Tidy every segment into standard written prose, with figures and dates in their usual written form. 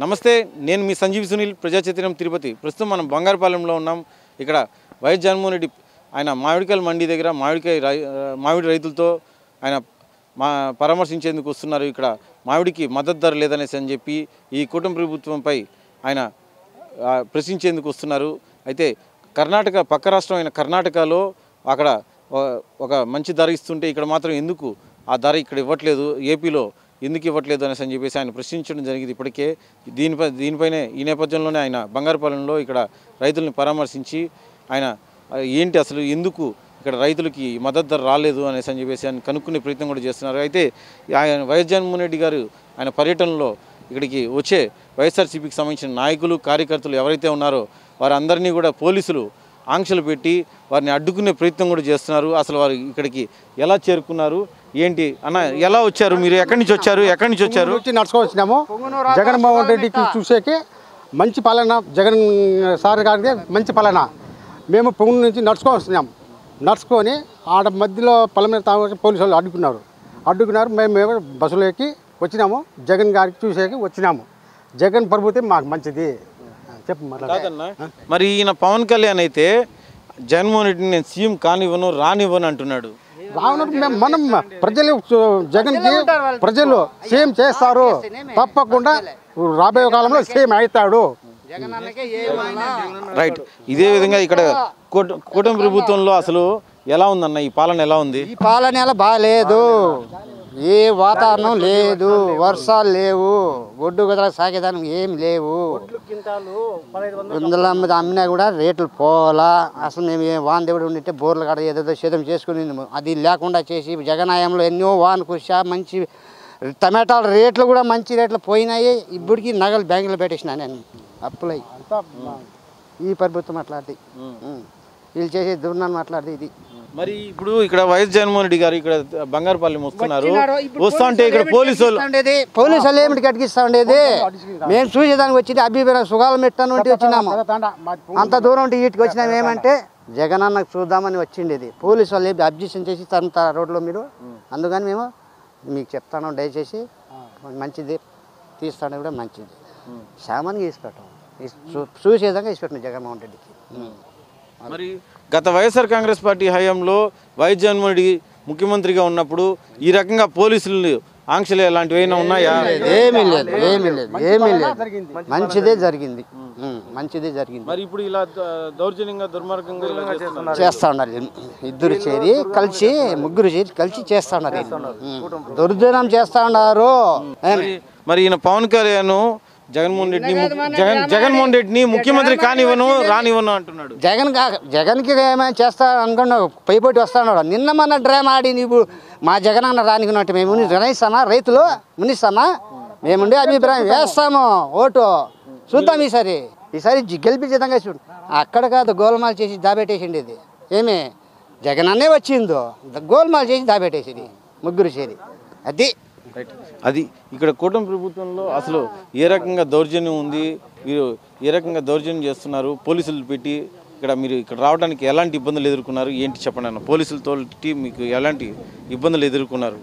నమస్తే, నేను మీ సంజీవ్ సునీల్, ప్రజా చైతన్యం తిరుపతి. ప్రస్తుతం మనం బంగారుపాలెంలో ఉన్నాం. ఇక్కడ వైఎస్ జగన్మోహన్ రెడ్డి ఆయన మామిడికాయల మండి దగ్గర మామిడి రైతులతో ఆయన పరామర్శించేందుకు వస్తున్నారు. ఇక్కడ మామిడికి మద్దతు ధర లేదనేసి అని చెప్పి ఈ కూటమి ప్రభుత్వంపై ఆయన ప్రశ్నించేందుకు వస్తున్నారు. అయితే కర్ణాటక పక్క రాష్ట్రం అయిన కర్ణాటకలో అక్కడ ఒక మంచి ధర ఇస్తుంటే ఇక్కడ మాత్రం ఎందుకు ఆ ధర ఇక్కడ ఇవ్వట్లేదు, ఏపీలో ఎందుకు ఇవ్వట్లేదు అనేసి అని చెప్పేసి ఆయన ప్రశ్నించడం జరిగింది. ఇప్పటికే దీనిపైనే ఈ నేపథ్యంలోనే ఆయన బంగారుపాలెంలో ఇక్కడ రైతుల్ని పరామర్శించి ఆయన ఏంటి అసలు ఎందుకు ఇక్కడ రైతులకి మద్దతు ధర రాలేదు అనేసి అని చెప్పేసి ఆయన కనుక్కునే ప్రయత్నం కూడా చేస్తున్నారు. అయితే ఆయన వైఎస్ జగన్మోహన్ రెడ్డి గారు ఆయన పర్యటనలో ఇక్కడికి వచ్చే వైఎస్ఆర్సీపీకి సంబంధించిన నాయకులు కార్యకర్తలు ఎవరైతే ఉన్నారో వారందరినీ కూడా పోలీసులు ఆంక్షలు పెట్టి వారిని అడ్డుకునే ప్రయత్నం కూడా చేస్తున్నారు. అసలు వారు ఇక్కడికి ఎలా చేరుకున్నారు, ఏంటి అన్న, ఎలా వచ్చారు, మీరు ఎక్కడి నుంచి వచ్చారు, నడుచుకొని వచ్చినాము. జగన్మోహన్ రెడ్డికి చూసేకి మంచి పాలన, జగన్ సార్ గారికి మంచి పాలన. మేము పొంగు నుంచి నడుచుకొని వస్తున్నాము. నడుచుకొని ఆడ మధ్యలో పొలం మీద తాగు పోలీసు వాళ్ళు అడ్డుకున్నారు. మేము బస్సులో ఎక్కి వచ్చినాము. జగన్ గారికి చూసేకి వచ్చినాము. జగన్ ప్రభుత్వం మాకు మంచిది చెప్పు. మరి ఈయన పవన్ కళ్యాణ్ అయితే జగన్మోహన్ రెడ్డిని నేను సీఎం రానివ్వను అంటున్నాడు. మనం ప్రజలు జగన్కి ప్రజలు సీఎం చేస్తారు, తప్పకుండా రాబోయే కాలంలో సీఎం అవుతాడు. రైట్. ఇదే విధంగా ఇక్కడ కూటమి ప్రభుత్వంలో అసలు ఎలా ఉందన్న, ఈ పాలన ఎలా ఉంది? ఈ పాలన ఎలా బాగాలేదు, ఏ వాతావరణం లేదు, వర్షాలు లేవు, ఒడ్డు గదలకు సాగేదానికి ఏం లేవు. వందల మంది అమ్మినా కూడా రేట్లు పోలా. అసలు మేము వాన దేవుడు ఉండింటే బోర్లు కాడ ఏదేదో సేదం చేసుకుని అది లేకుండా చేసి జగనాయంలో ఎన్నో వాన కుషా మంచి టమాటాల రేట్లు కూడా మంచి రేట్లు పోయినాయి. ఇప్పటికి నగలు బ్యాంకులో పెట్టేసిన నేను అప్పులై. ఈ ప్రభుత్వం మాట్లాడితే వీళ్ళు చేసే దుర్నాన్ని మాట్లాడితే ఇది. మరి ఇప్పుడు ఇక్కడ వైఎస్ జగన్మోహన్ రెడ్డి గారు ఇక్కడ బంగారుపాలెం వస్తున్నారు, వస్తుంటే ఇక్కడ పోలీసు వాళ్ళు ఏమిటి కట్టిస్తా ఉండేది? మేము చూసేదానికి వచ్చింది అభిప్రాయం సుగాలు పెట్టాను అంటే వచ్చినాము. అంత దూరం ఉంటే వీటికి వచ్చినాము. ఏమంటే జగన్ అన్నకు చూద్దామని వచ్చిండేది. పోలీసు వాళ్ళు ఏమి అబ్జెక్షన్ చేసి తరుముతారు రోడ్లో మీరు. అందుకని మేము మీకు చెప్తాను, దయచేసి మంచిది తీస్తాను కూడా మంచిది. సామాన్యంగా ఇసిపెట్టాం, చూసేదాకా ఇసిపెట్టిన జగన్మోహన్ రెడ్డికి. మరి గత వైఎస్ఆర్ కాంగ్రెస్ పార్టీ హయాంలో వైఎస్ జగన్మోహన్ రెడ్డి ముఖ్యమంత్రిగా ఉన్నప్పుడు ఈ రకంగా పోలీసులు ఆంక్షలు ఎలాంటివి అయినా ఉన్నాయా? ఏమీ లేదు, మంచిదే జరిగింది. మరి ఇప్పుడు ఇలా దౌర్జన్యంగా దుర్మార్గంగా చేస్తా ఉన్నారు. ఇద్దరు చేరి కలిసి, ముగ్గురు చేరి కలిసి చేస్తా ఉన్నారు, దౌర్జన్యం చేస్తా ఉన్నారు. మరి ఈయన పవన్ కళ్యాణ్ జగన్మోహన్ రెడ్డిని ముఖ్యమంత్రి రానివ్వను అంటున్నాడు. జగన్కి ఏమైనా చేస్తా అనుకున్నావు, పైపోటీ వస్తాడు. నిన్న మన డ్రామా ఆడి నీవు మా జగన్ అన్న రానికున్నట్టు మేము రాయిస్తామా? రైతులు మునిస్తామా? మేముండే అభిప్రాయం వేస్తాము, ఓటు చూద్దాం. ఈసారి గెలిపించేదంగా చూడు. అక్కడ కాదు గోల్మాల్ చేసి దాబెట్టేసిండేది. ఏమి జగన్ అన్నే వచ్చిందో గోల్మాల్ చేసి దాబెట్టేసింది ముగ్గురు చేరి. అది ఇక్కడ కూటమి ప్రభుత్వంలో అసలు ఏ రకంగా దౌర్జన్యం ఉంది, మీరు ఏ రకంగా దౌర్జన్యం చేస్తున్నారు, పోలీసులు పెట్టి మీరు ఇక్కడ రావడానికి ఎలాంటి ఇబ్బందులు ఎదుర్కొన్నారు, ఏంటి చెప్పండి అన్న. పోలీసులతో మీకు ఎలాంటి ఇబ్బందులు ఎదుర్కొన్నారు?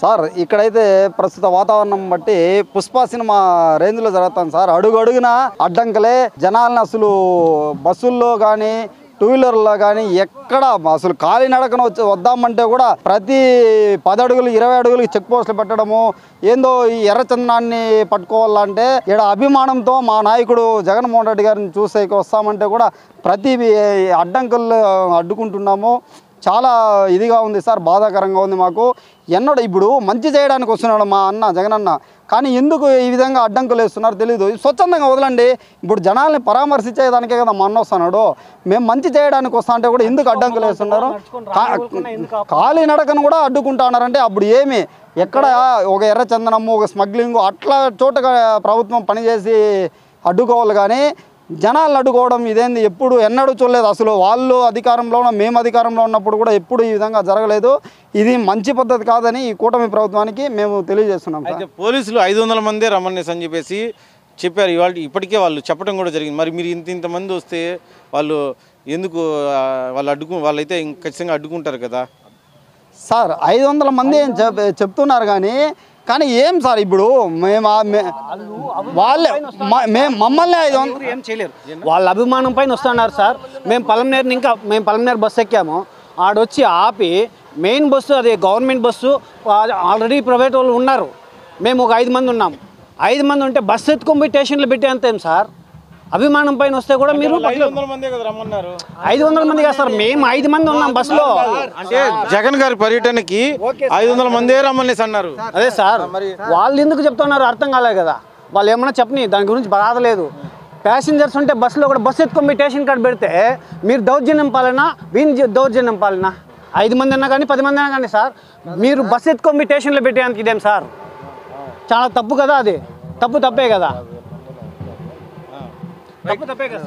సార్ ఇక్కడైతే ప్రస్తుత వాతావరణం బట్టి పుష్ప సినిమా రేంజ్లో జరుగుతుంది సార్. అడుగున అడ్డంకలే. జనాలను అసలు బస్సుల్లో కానీ టూ వీలర్లో కానీ ఎక్కడ అసలు కాలినడకన వద్దామంటే కూడా ప్రతి 10 అడుగులు 20 అడుగులకి చెక్ పోస్టులు పెట్టడము. ఏందో ఈ ఎర్రచందనాన్ని పట్టుకోవాలంటే ఇక్కడ అభిమానంతో మా నాయకుడు జగన్మోహన్ రెడ్డి గారిని చూసేకి వస్తామంటే కూడా ప్రతి అడ్డంకులు అడ్డుకుంటున్నాము. చాలా ఇదిగా ఉంది సార్, బాధాకరంగా ఉంది మాకు. ఇప్పుడు మంచి చేయడానికి వస్తున్నాడు మా అన్న జగనన్న, కానీ ఎందుకు ఈ విధంగా అడ్డంకులు వేస్తున్నారు తెలియదు. స్వచ్ఛందంగా వదలండి. ఇప్పుడు జనాల్ని పరామర్శించేదానికే కదా మా అన్న వస్తున్నాడు. మేము మంచి చేయడానికి వస్తా అంటే కూడా ఎందుకు అడ్డంకులు వేస్తున్నారు? ఖాళీ నడకను కూడా అడ్డుకుంటున్నారంటే అప్పుడు ఏమి ఎక్కడ ఒక ఎర్రచందనము, ఒక స్మగ్లింగ్ అట్లా చోట ప్రభుత్వం పనిచేసి అడ్డుకోవాలి. కానీ జనాలను అడ్డుకోవడం ఇదేంది ఎన్నడూ చూడలేదు. అసలు వాళ్ళు అధికారంలో మేము అధికారంలో ఉన్నప్పుడు కూడా ఎప్పుడు ఈ విధంగా జరగలేదు. ఇది మంచి పద్ధతి కాదని ఈ కూటమి ప్రభుత్వానికి మేము తెలియజేస్తున్నాం. అయితే పోలీసులు 500 మందే రమ్మనేసి అని చెప్పేసి చెప్పారు. ఇప్పటికే వాళ్ళు చెప్పడం కూడా జరిగింది. మరి మీరు ఇంతమంది వస్తే వాళ్ళు ఎందుకు వాళ్ళైతే ఖచ్చితంగా అడ్డుకుంటారు కదా సార్. 500 మంది చెప్తున్నారు కానీ కానీ ఏం సార్ ఇప్పుడు మేము వాళ్ళే మమ్మల్ని 500 ఏం చేయలేరు. వాళ్ళ అభిమానం పైన వస్తున్నారు సార్. మేము పలమనేరు బస్సు ఎక్కాము. ఆడొచ్చి ఆపి మెయిన్ బస్సు, అది గవర్నమెంట్ బస్సు, ఆల్రెడీ ప్రైవేట్ వాళ్ళు ఉన్నారు. మేము ఒక 5 మంది ఉన్నాం. 5 మంది ఉంటే బస్సు ఎత్తుకొని పోయి స్టేషన్లో పెట్టే అంతేం సార్? అభిమానం పైన వస్తే కూడా మీరు 500 మంది కాదు సార్, మేము 5 మంది ఉన్నాం బస్సులో. అంటే జగన్ గారి పర్యటనకి 500 మందే రమ్మని అన్నారు. అదే సార్, వాళ్ళు ఎందుకు చెప్తున్నారు అర్థం కాలే కదా. వాళ్ళు ఏమన్నా చెప్పని దాని గురించి బాధ లేదు. ప్యాసింజర్స్ ఉంటే బస్సులో కూడా బస్సు ఎత్తుకొని స్టేషన్ కార్డు పెడితే మీరు దౌర్జన్యం పాలనా, వీని దౌర్జన్యం పాలనా? 5 మంది అన్నా కానీ 10 మంది అన్నా కానీ సార్, మీరు బస్సు ఎత్తుకొని స్టేషన్లో పెట్టేందుకు ఇదేం సార్? చాలా తప్పు కదా, అది తప్పే కదా.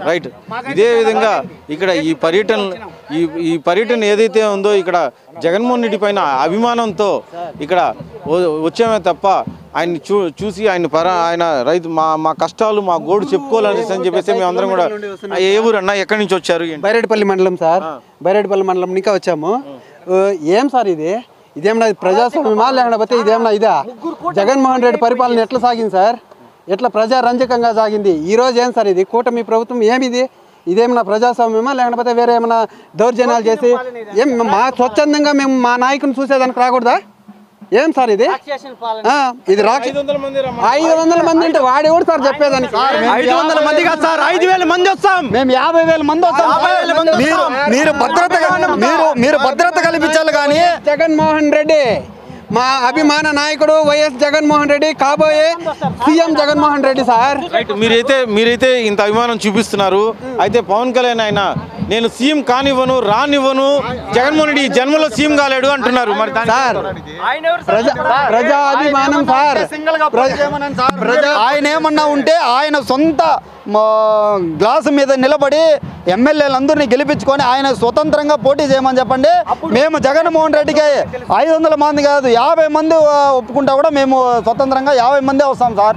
రైట్. ఇదే విధంగా ఇక్కడ ఈ పర్యటన ఏదైతే ఉందో ఇక్కడ జగన్మోహన్ రెడ్డి పైన అభిమానంతో ఇక్కడ వచ్చామే తప్ప ఆయన్ని చూసి ఆయన రైతు మా కష్టాలు మా గోడు చెప్పుకోవాలని అని చెప్పేసి మేము అందరం కూడా. ఏ ఊరు అన్న, ఎక్కడి నుంచి వచ్చారు? బైరెడ్డిపల్లి మండలం సార్. బైరెడ్డిపల్లి మండలం ఇంకా వచ్చాము. ఏం సార్ ఇదేమన్నా ప్రజాస్వామ్యమా లేకపోతే ఇదేమన్నా ఇదా? జగన్మోహన్ రెడ్డి పరిపాలన ఎట్లా సాగింది సార్? ఎట్లా ప్రజారంజకంగా సాగింది? ఈరోజు ఏం సార్ ఇది? కూటమి ప్రభుత్వం ఏమిది? ఇదేమన్నా ప్రజాస్వామ్యమా లేకపోతే వేరే ఏమైనా దౌర్జన్యాలు చేసి మా స్వచ్ఛందంగా మేము మా నాయకుని చూసేదానికి రాకూడదా? ఏం సార్ ఇది? ఇది 500 మంది అంటే వాడేవాడు సార్ చెప్పేదానికి? 500 మంది కాదు సార్, 5,000 మంది వస్తాం. మేము 50,000 మంది వస్తాం. మీరు భద్రత కల్పించాలి. కానీ జగన్మోహన్ రెడ్డి మా అభిమాన నాయకుడు వైఎస్ జగన్మోహన్ రెడ్డి, కాబోయే సీఎం జగన్మోహన్ రెడ్డి సార్. మీరైతే ఇంత అభిమానం చూపిస్తున్నారు. అయితే పవన్ కళ్యాణ్ ఆయన నేను సీఎం కానివ్వను, రానివ్వను, జగన్మోహన్ రెడ్డి జన్మలో సీఎం కాలేడు అంటున్నారు. మరి సార్ ప్రజా అభిమానం సార్. ఆయన ఏమన్నా ఉంటే ఆయన సొంత గ్లాసు మీద నిలబడి ఎమ్మెల్యేలందరినీ గెలిపించుకొని ఆయన స్వతంత్రంగా పోటీ చేయమని చెప్పండి. మేము జగన్మోహన్ రెడ్డికి 500 మంది కాదు 50 మంది ఒప్పుకుంటా కూడా మేము స్వతంత్రంగా 50 మందే వస్తాం సార్.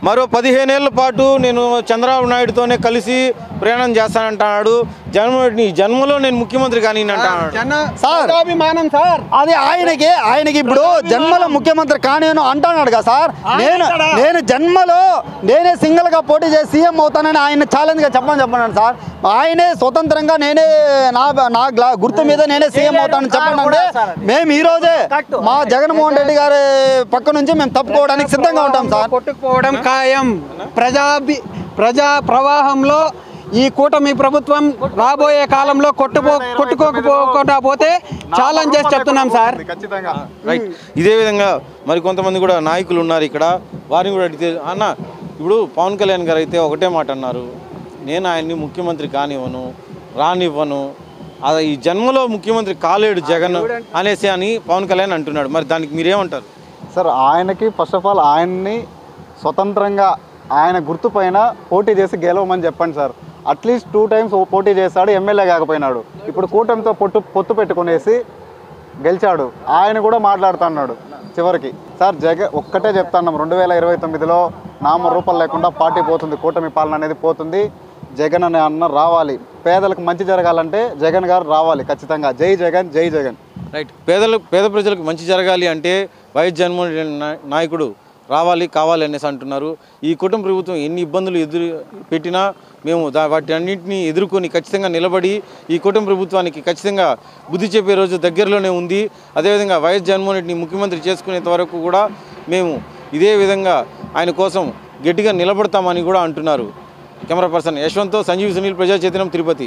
మరో 15 ఏళ్ల పాటు నేను చంద్రబాబు నాయుడుతోనే కలిసి ప్రయాణం చేస్తానంటున్నాడు. జగన్మోహన్ రెడ్డి జన్మలో నేను ముఖ్యమంత్రి కానీ సార్ అభిమానం సార్. అది ఆయనకి ఇప్పుడు జన్మలో ముఖ్యమంత్రి కానేను అంటున్నాడు కదా సార్. నేను జన్మలో నేనే సింగిల్ గా పోటీ చేసి సీఎం అవుతానని ఆయన ఛాలెంజ్ గా చెప్పండి సార్. ఆయనే స్వతంత్రంగా నేనే నా గుర్తు మీద నేనే సీఎం అవుతానని చెప్పండి అంటే మేము ఈ రోజే మా జగన్మోహన్ రెడ్డి గారి పక్క నుంచి మేము తప్పుకోవడానికి సిద్ధంగా ఉంటాం సార్. కొట్టుకుపోవడం ఖాయం. ప్రజా ప్రవాహంలో ఈ కూటమి ప్రభుత్వం రాబోయే కాలంలో కొట్టుకోకపోకుండా పోతే ఛాలెంజ్ చేసి చెప్తున్నాం సార్. రైట్. ఇదే విధంగా మరి కొంతమంది కూడా నాయకులు ఉన్నారు ఇక్కడ. వారిని కూడా అడిగితే అన్న, ఇప్పుడు పవన్ కళ్యాణ్ గారు అయితే ఒకటే మాట అన్నారు, నేను ఆయన్ని ముఖ్యమంత్రి కానివ్వను, రానివ్వను, అది ఈ జన్మలో ముఖ్యమంత్రి కాలేడు జగన్ అనేసి అని పవన్ కళ్యాణ్ అంటున్నాడు. మరి దానికి మీరేమంటారు సార్? ఆయనకి ఫస్ట్ ఆఫ్ ఆల్ ఆయన్ని స్వతంత్రంగా ఆయన గుర్తు పైన పోటీ చేసి గెలవమని చెప్పండి సార్. అట్లీస్ట్ 2 times పోటీ చేశాడు, ఎమ్మెల్యే కాకపోయినాడు. ఇప్పుడు కూటమితో పొత్తు పెట్టుకునేసి గెలిచాడు. ఆయన కూడా మాట్లాడుతున్నాడు చివరికి. సార్ ఒక్కటే చెప్తున్నాం, 2029లో నామరూపాలు లేకుండా పార్టీ పోతుంది, కూటమి పాలన అనేది పోతుంది. జగన్ అనే అన్న రావాలి. పేదలకు మంచి జరగాలంటే జగన్ గారు రావాలి ఖచ్చితంగా. జై జగన్, జై జగన్. రైట్. పేద ప్రజలకు మంచి జరగాలి అంటే వైఎస్ జగన్మోహన్ రెడ్డి నాయకుడు రావాలి, కావాలి అనేసి అంటున్నారు. ఈ కుటుంబ ప్రభుత్వం ఎన్ని ఇబ్బందులు పెట్టినా మేము వాటి అన్నింటినీ ఎదుర్కొని ఖచ్చితంగా నిలబడి ఈ కుటుంబ ప్రభుత్వానికి ఖచ్చితంగా బుద్ధి చెప్పే రోజు దగ్గరలోనే ఉంది. అదేవిధంగా వైఎస్ జగన్మోహన్ రెడ్డిని ముఖ్యమంత్రి చేసుకునేంత వరకు కూడా మేము ఇదే విధంగా ఆయన కోసం గట్టిగా నిలబడతామని కూడా అంటున్నారు. కెమెరా పర్సన్ యశ్వంత్తో సంజీవ్ సునీల్, ప్రజా చైతన్యం, తిరుపతి.